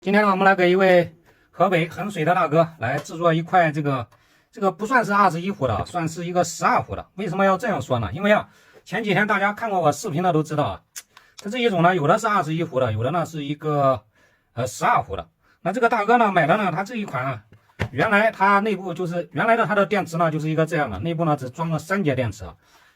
今天呢，我们来给一位河北衡水的大哥来制作一块这个不算是21伏的，算是一个12伏的。为什么要这样说呢？因为前几天大家看过我视频的都知道它这一种呢，有的是21伏的，有的呢是一个12伏的。那这个大哥呢买的呢，他这一款原来它内部就是原来的它的电池呢就是一个这样的，内部呢只装了3节电池，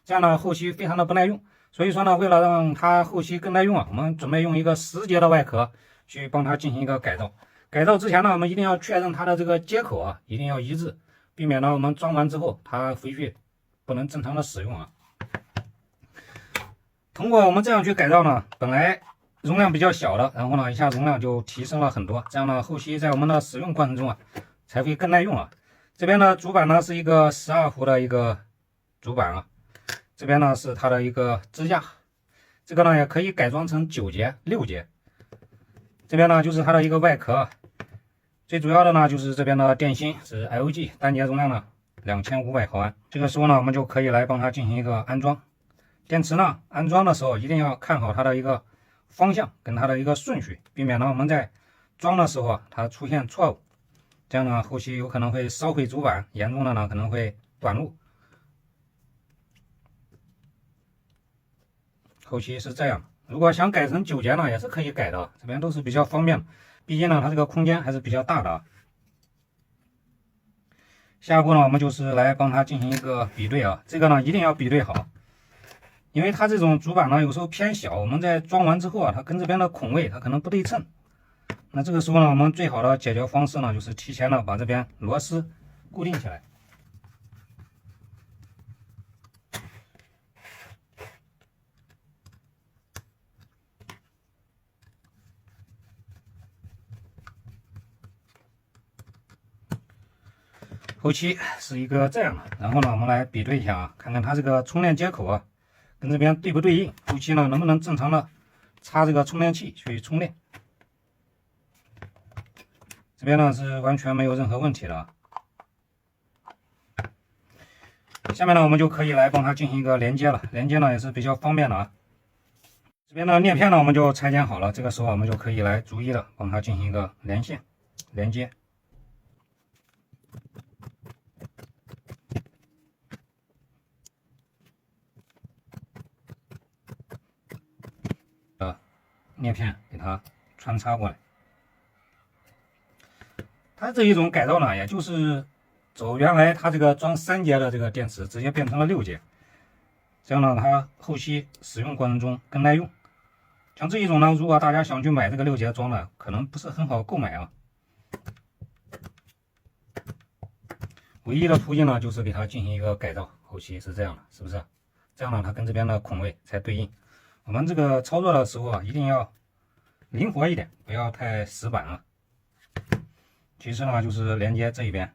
这样呢后期非常的不耐用。所以说呢，为了让它后期更耐用我们准备用一个10节的外壳去帮它进行一个改造。改造之前呢，我们一定要确认它的这个接口一定要一致，避免呢我们装完之后它回去不能正常的使用通过我们这样去改造呢，本来容量比较小的，然后呢一下容量就提升了很多，这样呢后期在我们的使用过程中才会更耐用这边的主板呢是一个12伏的一个主板这边呢是它的一个支架，这个呢也可以改装成9节、6节。这边呢就是它的一个外壳，最主要的呢就是这边的电芯是 LG， 单节容量呢2500毫安。这个时候呢我们就可以来帮它进行一个安装。电池呢安装的时候一定要看好它的一个方向跟它的一个顺序，避免呢我们在装的时候它出现错误，这样呢后期有可能会烧毁主板，严重的呢可能会短路。后期是这样，如果想改成9节呢，也是可以改的，这边都是比较方便的，毕竟呢它这个空间还是比较大的下一步呢，我们就是来帮它进行一个比对这个呢一定要比对好，因为它这种主板呢有时候偏小，我们在装完之后它跟这边的孔位它可能不对称。那这个时候呢，我们最好的解决方式呢，就是提前的把这边螺丝固定起来。后期是一个这样的，然后呢，我们来比对一下看看它这个充电接口跟这边对不对应，后期呢能不能正常的插这个充电器去充电。这边呢是完全没有任何问题的下面呢我们就可以来帮它进行一个连接了，连接呢也是比较方便的这边的裂片呢我们就拆解好了，这个时候我们就可以来逐一的帮它进行一个连线连接。裂片给它穿插过来。它这一种改造呢，也就是走原来它这个装3节的这个电池，直接变成了6节，这样呢，它后期使用过程中更耐用。像这一种呢，如果大家想去买这个6节装的，可能不是很好购买唯一的途径呢，就是给它进行一个改造，后期是这样的，是不是？这样呢，它跟这边的孔位才对应。我们这个操作的时候一定要灵活一点，不要太死板其次呢，就是连接这一边。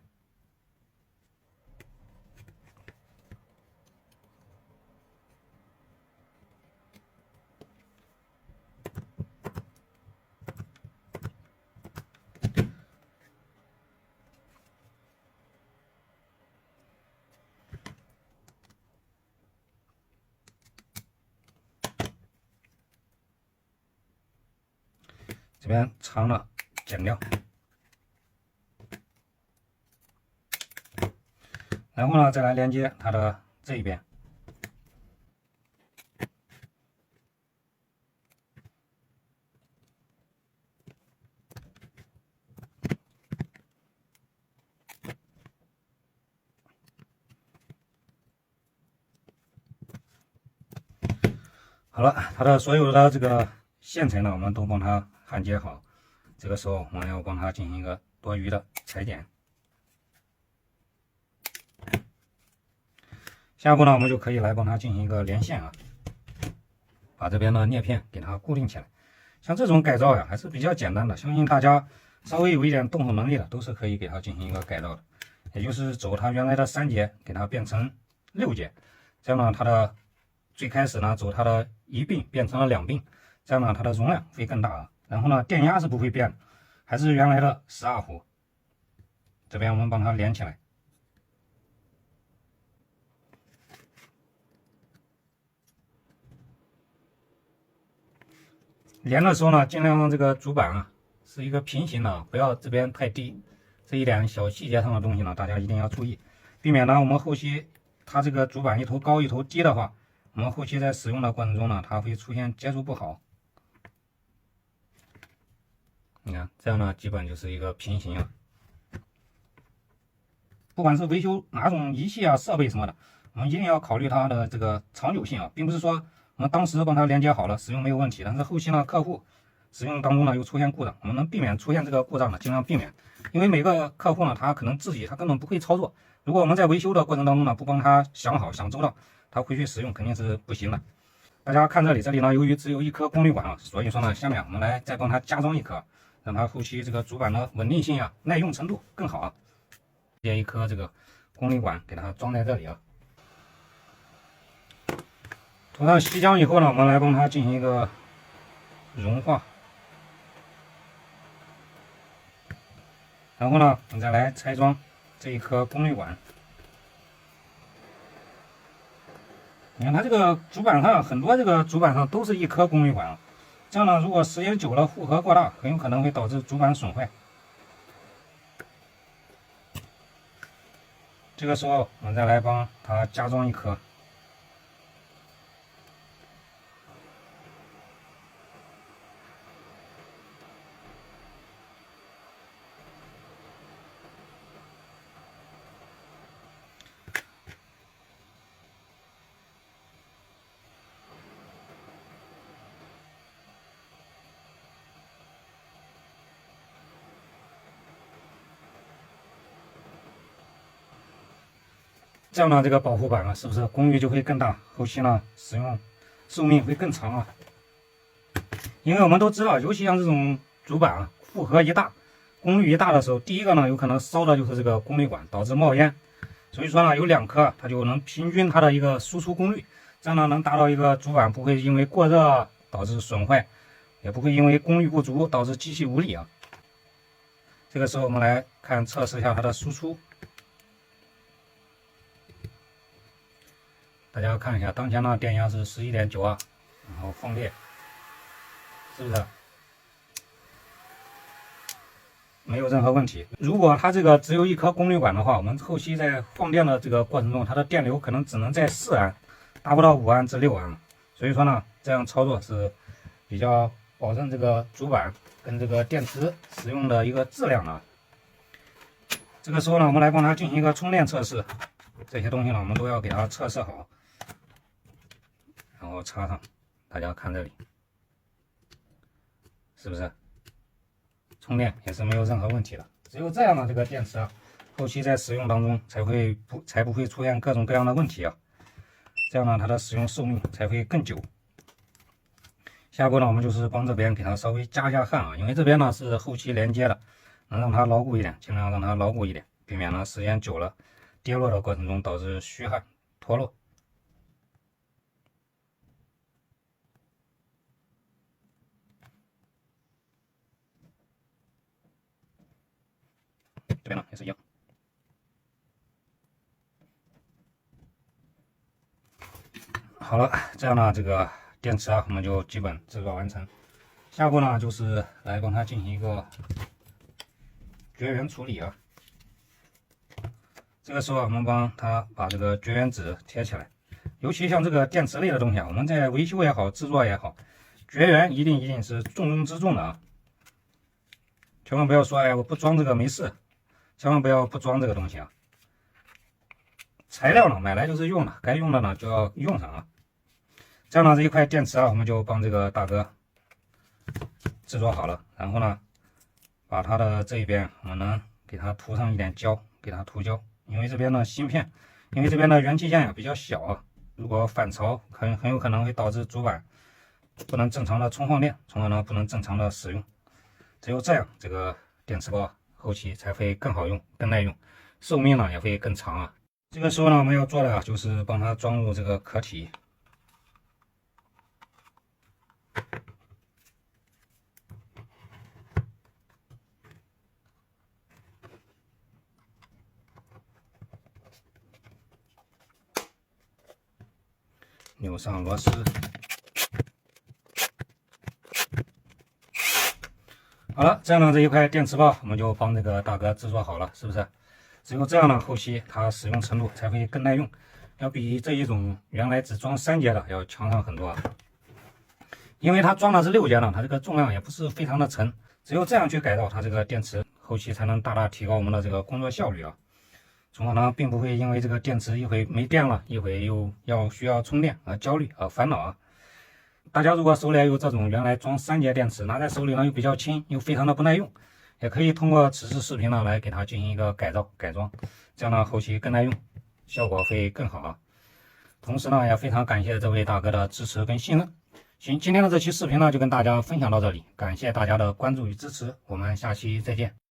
这边长的剪掉，然后呢再来连接它的这一边。好了，它的所有的这个线程呢，我们都帮它焊接好。这个时候我们要帮它进行一个多余的裁剪。下一步呢，我们就可以来帮它进行一个连线把这边的裂片给它固定起来。像这种改造还是比较简单的，相信大家稍微有一点动手能力的，都是可以给它进行一个改造的。也就是走它原来的3节，给它变成6节，这样呢，它的最开始呢走它的1并变成了2并，这样呢它的容量会更大然后呢电压是不会变的，还是原来的12伏。这边我们帮它连起来。连的时候呢，尽量让这个主板是一个平行的，不要这边太低。这一点小细节上的东西呢，大家一定要注意，避免呢我们后期它这个主板一头高一头低的话，我们后期在使用的过程中呢，它会出现接触不好。你看这样呢，基本就是一个平行啊。不管是维修哪种仪器啊、设备什么的，我们一定要考虑它的这个长久性啊，并不是说我们当时帮它连接好了，使用没有问题，但是后期呢，客户使用当中呢又出现故障，我们能避免出现这个故障呢，尽量避免。因为每个客户呢，他可能自己他根本不会操作，如果我们在维修的过程当中呢，不帮他想好想周到，他回去使用肯定是不行的。大家看这里呢，由于只有一颗功率管啊，所以说呢，下面我们来再帮它加装一颗，让它后期这个主板的稳定性啊、耐用程度更好啊。接一颗这个功率管给它装在这里啊。涂上锡浆以后呢，我们来帮它进行一个融化，然后呢，我们再来拆装这一颗功率管。你看它这个主板上很多这个主板上都是一颗功率管啊，这样呢，如果时间久了负荷过大，很有可能会导致主板损坏。这个时候我们再来帮它加装一颗。这样呢，这个保护板啊，是不是功率就会更大？后期呢，使用寿命会更长啊。因为我们都知道，尤其像这种主板啊，负荷一大，功率一大的时候，第一个呢，有可能烧的就是这个功率管，导致冒烟。所以说呢，有2颗，它就能平均它的一个输出功率，这样呢，能达到一个主板不会因为过热导致损坏，也不会因为功率不足导致机器无力啊。这个时候我们来看测试一下它的输出。大家看一下，当前呢电压是11.9啊，然后放电，是不是没有任何问题？如果它这个只有一颗功率管的话，我们后期在放电的这个过程中，它的电流可能只能在4安，达不到5安至6安。所以说呢，这样操作是比较保证这个主板跟这个电池使用的一个质量的。这个时候呢，我们来帮它进行一个充电测试，这些东西呢，我们都要给它测试好。然后插上，大家看这里，是不是充电也是没有任何问题的？只有这样的这个电池啊，后期在使用当中才不会出现各种各样的问题啊，这样呢它的使用寿命才会更久。下一步呢，我们就是帮这边给它稍微加一下焊啊，因为这边呢是后期连接的，能让它牢固一点，尽量让它牢固一点，避免呢时间久了跌落的过程中导致虚焊脱落。这边呢也是一样。好了，这样呢，这个电池啊，我们就基本制作完成。下一步呢，就是来帮它进行一个绝缘处理啊。这个时候我们帮它把这个绝缘纸贴起来。尤其像这个电池类的东西啊，我们在维修也好，制作也好，绝缘一定是重中之重的啊。千万不要说，哎，我不装这个没事。千万不要不装这个东西啊！材料呢买来就是用的，该用的呢就要用上啊。这样呢，这一块电池啊，我们就帮这个大哥制作好了。然后呢，把它的这一边我们能给它涂上一点胶，给它涂胶。因为这边的芯片，因为这边的元器件也比较小啊，如果反潮很有可能会导致主板不能正常的充放电，从而呢不能正常的使用。只有这样，这个电池包后期才会更好用、更耐用，寿命呢也会更长啊。这个时候呢，我们要做的就是帮它装入这个壳体。扭上螺丝，好了，这样呢，这一块电池包我们就帮这个大哥制作好了，是不是？只有这样呢，后期它使用程度才会更耐用，要比这一种原来只装3节的要强上很多。因为它装的是6节呢，它这个重量也不是非常的沉，只有这样去改造它这个电池，后期才能大大提高我们的这个工作效率啊。从而呢，并不会因为这个电池一会没电了，一会又需要充电而焦虑而烦恼啊。大家如果手里有这种原来装3节电池，拿在手里呢又比较轻，又非常的不耐用，也可以通过此次视频呢来给它进行一个改造改装，这样呢后期更耐用，效果会更好啊。同时呢，也非常感谢这位大哥的支持跟信任。行，今天的这期视频呢就跟大家分享到这里，感谢大家的关注与支持，我们下期再见。